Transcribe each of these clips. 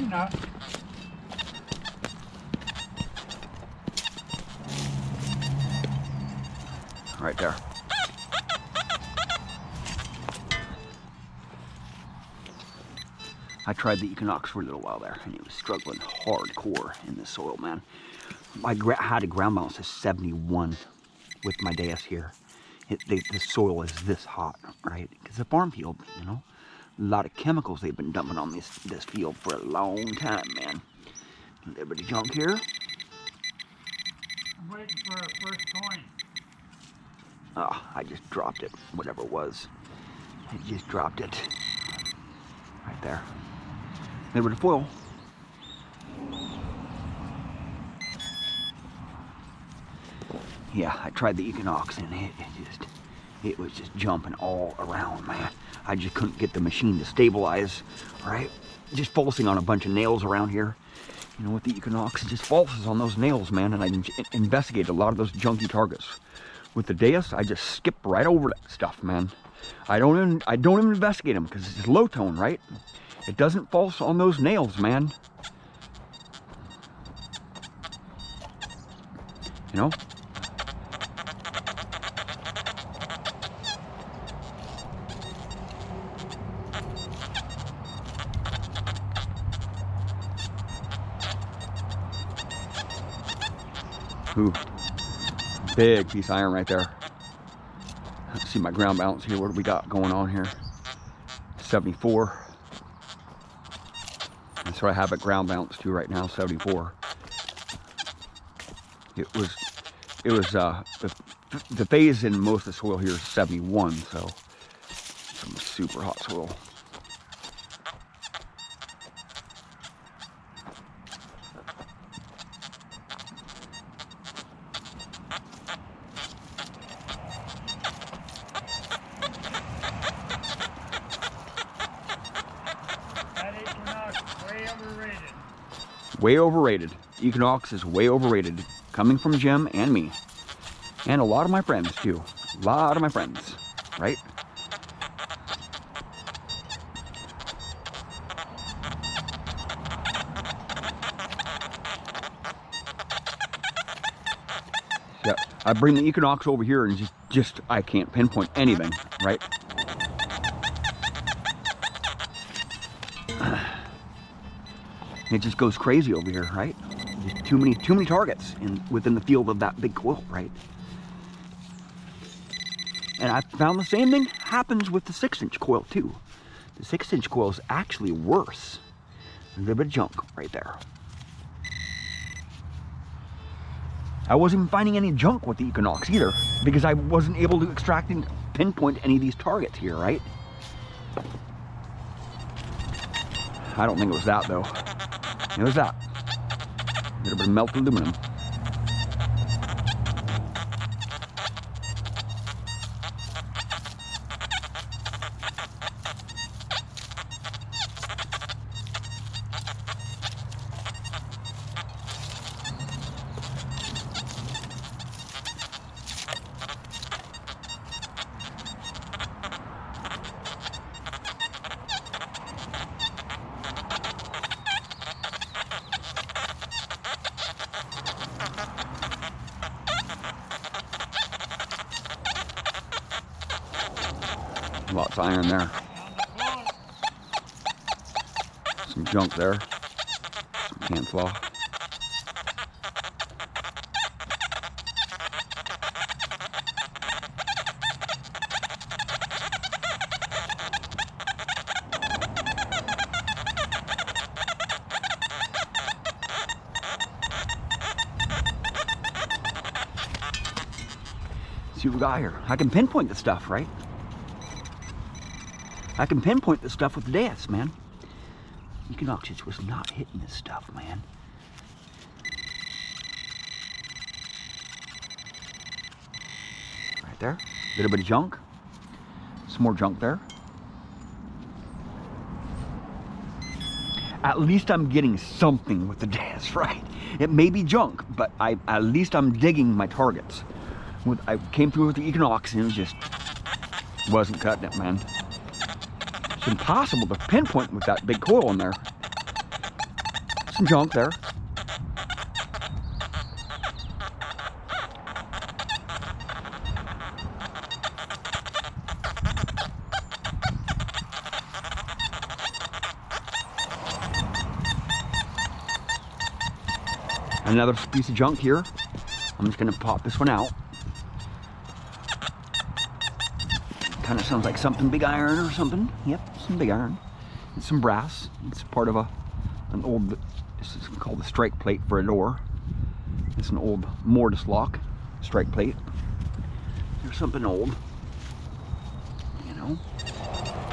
enough. Right there. I tried the Equinox for a little while there, and it was struggling hardcore in the soil, man. I had a ground balance of 71 with my Deus here. The soil is this hot, right? Because it's a farm field, you know. A lot of chemicals they've been dumping on this field for a long time, man. A little bit of junk here. I'm waiting for our first coin. Oh, I just dropped it, whatever it was. I just dropped it. Right there. A little bit of foil. Yeah, I tried the Equinox and it was just jumping all around, man. I just couldn't get the machine to stabilize, right? Just falsing on a bunch of nails around here. You know, with the Equinox, it just falses on those nails, man. And I investigated a lot of those junky targets. With the Deus, I just skip right over that stuff, man. I don't even investigate them because it's low tone, right? It doesn't false on those nails, man. You know? Ooh, big piece of iron right there. Let's see my ground balance here. What do we got going on here? 74. That's what I have at ground balance too right now, 74. The phase in most of the soil here is 71, so some super hot soil. Way overrated. Equinox is way overrated. Coming from Jim and me. And a lot of my friends too. A lot of my friends. Right? Yeah, I bring the Equinox over here and just I can't pinpoint anything, right? It just goes crazy over here, right? Just too many targets within the field of that big coil, right? And I found the same thing happens with the 6-inch coil too. The 6-inch coil is actually worse. A little bit of junk right there. I wasn't even finding any junk with the Equinox either, because I wasn't able to extract and pinpoint any of these targets here, right? I don't think it was that though. It was that. A little bit of melted aluminum. Lots of iron there. Some junk there. Some can flaw. See what we got here. I can pinpoint the stuff, right? I can pinpoint the stuff with the Deus, man. Equinox just was not hitting this stuff, man. Right there. A little bit of junk. Some more junk there. At least I'm getting something with the Deus, right? It may be junk, but at least I'm digging my targets. I came through with the Equinox and it just wasn't cutting it, man. It's impossible to pinpoint with that big coil in there. some junk there. Another piece of junk here. I'm just gonna pop this one out. Kind of sounds like something big iron or something. Yep, some big iron. It's some brass. It's part of an old, this is called the strike plate for a door. It's an old mortise lock strike plate. There's something old, you know.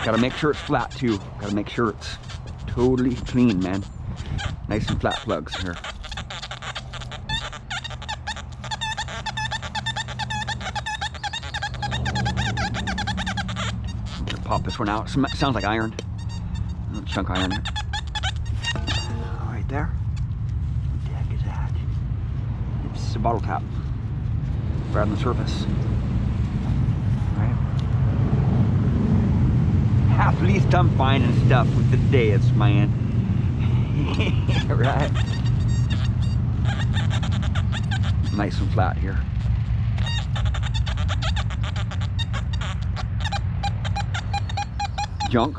Gotta make sure it's flat too. Gotta make sure it's totally clean, man. Nice and flat plugs here. Pop this one out. Sounds like iron. A little chunk of iron there. Right there. What the heck is that? It's a bottle cap. Right on the surface. Right. At least I'm finding stuff with the Deus, man. Right. Nice and flat here. Junk.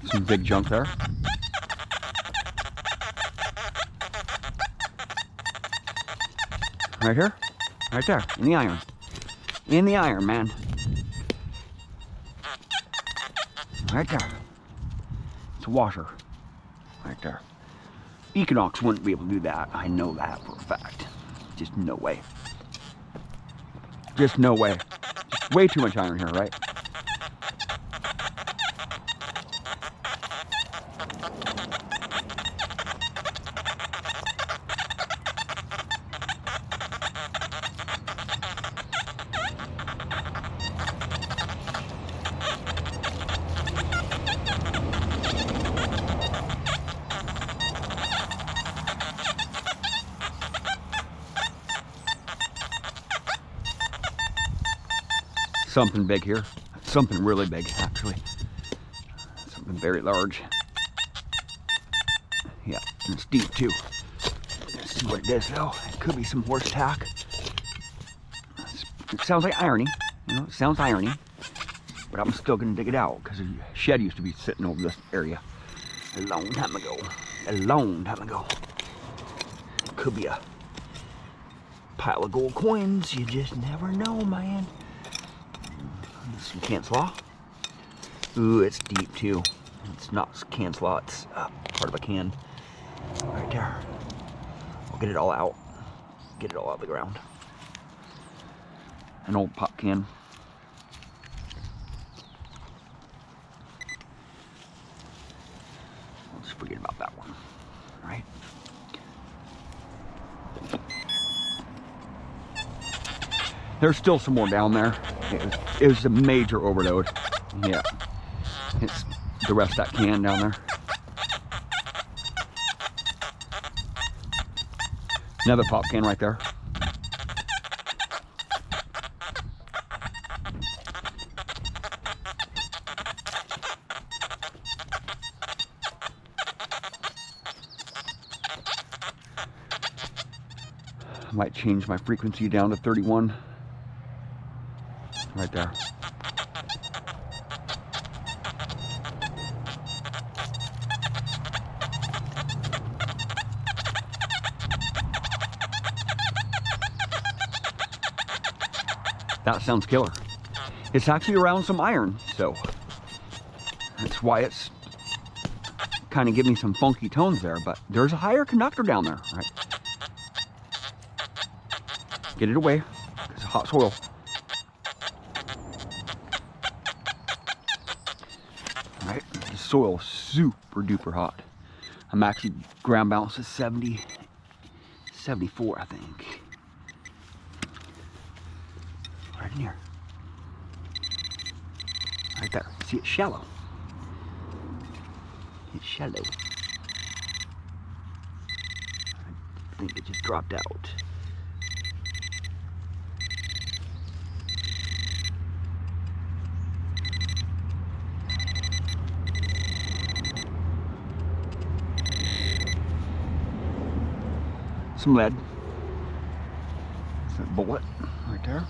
Some big junk there. Right here. Right there. In the iron. In the iron, man. Right there. It's a washer. Right there. Equinox wouldn't be able to do that. I know that for a fact. Just no way. Just no way. Just way too much iron here, right? Something big here. Something really big, actually. Something very large. Yeah, and it's deep too. Let's see what it is though. It could be some horse tack. It sounds like irony. You know, it sounds irony. But I'm still gonna dig it out because the shed used to be sitting over this area a long time ago. A long time ago. It could be a pile of gold coins. You just never know, man. Some cancel. Ooh, it's deep too. It's not cancel, it's part of a can. Right there. I'll get it all out. Get it all out of the ground. An old pop can. Let's forget about that one. Right? There's still some more down there. It was a major overload. Yeah. It's the rest of that can down there. Another pop can right there. I might change my frequency down to 31. Right there. That sounds killer. It's actually around some iron, so that's why it's kind of giving me some funky tones there, but there's a higher conductor down there, right? Get it away, it's hot soil. Right, the soil's super duper hot. I'm actually ground balance is 70, 74, I think. Right in here. Right there. See, it's shallow. It's shallow. think it just dropped out. Some lead. It's a bullet right there.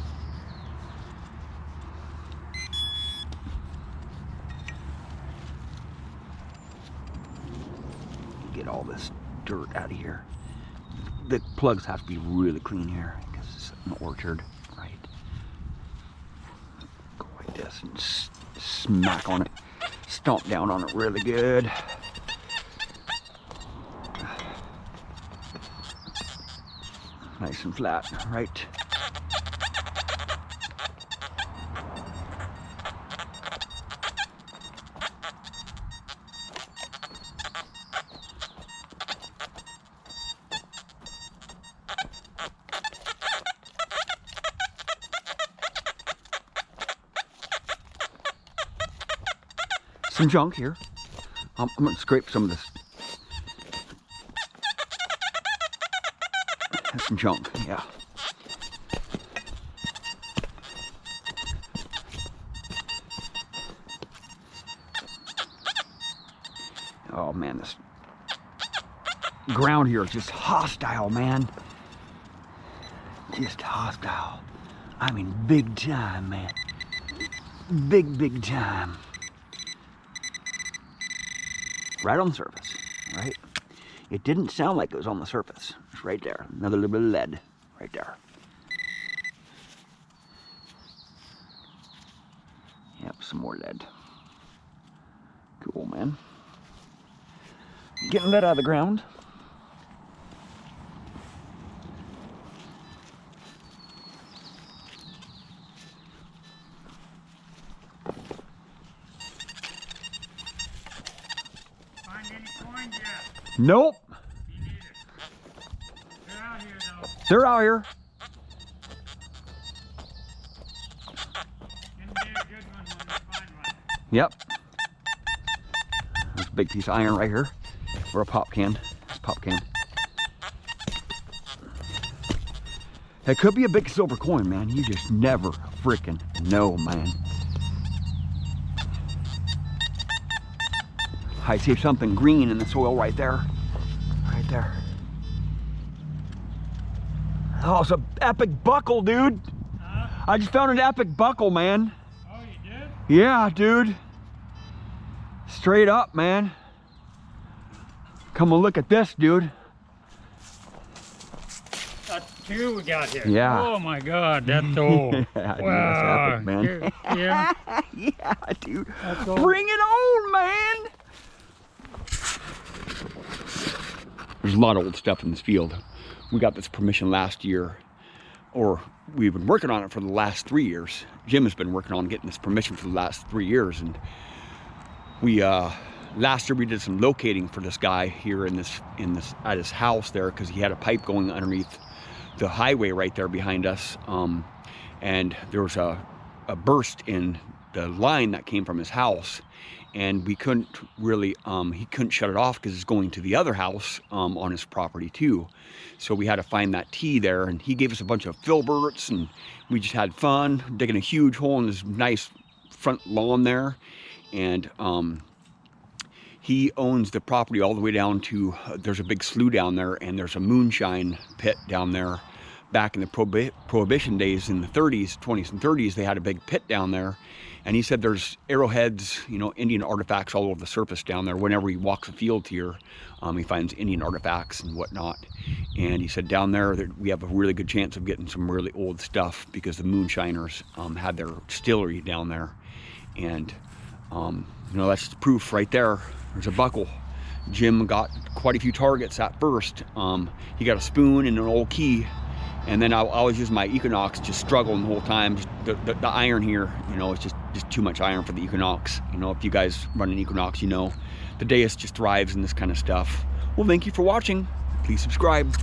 Get all this dirt out of here. The plugs have to be really clean here because it's an orchard, right? Go like this and smack on it, stomp down on it really good. Nice and flat, right? Some junk here. I'm gonna scrape some of this. That's some junk, yeah. Oh man, this ground here is just hostile, man. Just hostile. I mean, big time, man. Big time. Right on the surface, right? It didn't sound like it was on the surface. It's right there. Another little bit of lead right there. Yep, some more lead. Cool, man. Getting lead out of the ground. Find any coins yet? Nope. Me neither. They're out here though. They're out here. Can be a good one when we find one. Yep. There's a big piece of iron right here. Or a pop can. Pop can. It could be a big silver coin, man. You just never freaking know, man. I see something green in the soil right there. Right there. Oh, it's an epic buckle, dude. I just found an epic buckle, man. Oh, you did? Yeah, dude. Straight up, man. Come and look at this, dude. That's two we got here. Yeah. Oh my God, that's old. Yeah, dude, Wow. that's epic, man. Yeah. Yeah, dude. That's old. Bring it on, man. There's a lot of old stuff in this field. We got this permission last year, or we've been working on it for the last 3 years. Jim has been working on getting this permission for the last 3 years, and we last year we did some locating for this guy here in this at his house there, because he had a pipe going underneath the highway right there behind us, and there was a burst in the line that came from his house, and we couldn't really he couldn't shut it off because it's going to the other house on his property too. So we had to find that T there, and he gave us a bunch of filberts, and we just had fun digging a huge hole in his nice front lawn there. And he owns the property all the way down to there's a big slough down there, and there's a moonshine pit down there. Back in the Prohibition days in the 30s, 20s and 30s, they had a big pit down there. And he said there's arrowheads, you know, Indian artifacts all over the surface down there. Whenever he walks the field here, he finds Indian artifacts and whatnot. And he said down there that we have a really good chance of getting some really old stuff, because the moonshiners had their distillery down there. And, you know, that's proof right there. There's a buckle. Jim got quite a few targets at first. He got a spoon and an old key. And then I always use my Equinox, just struggling the whole time. Just the iron here, you know, it's just too much iron for the Equinox. You know, if you guys run an Equinox, you know, the Deus just thrives in this kind of stuff. Well, thank you for watching. Please subscribe.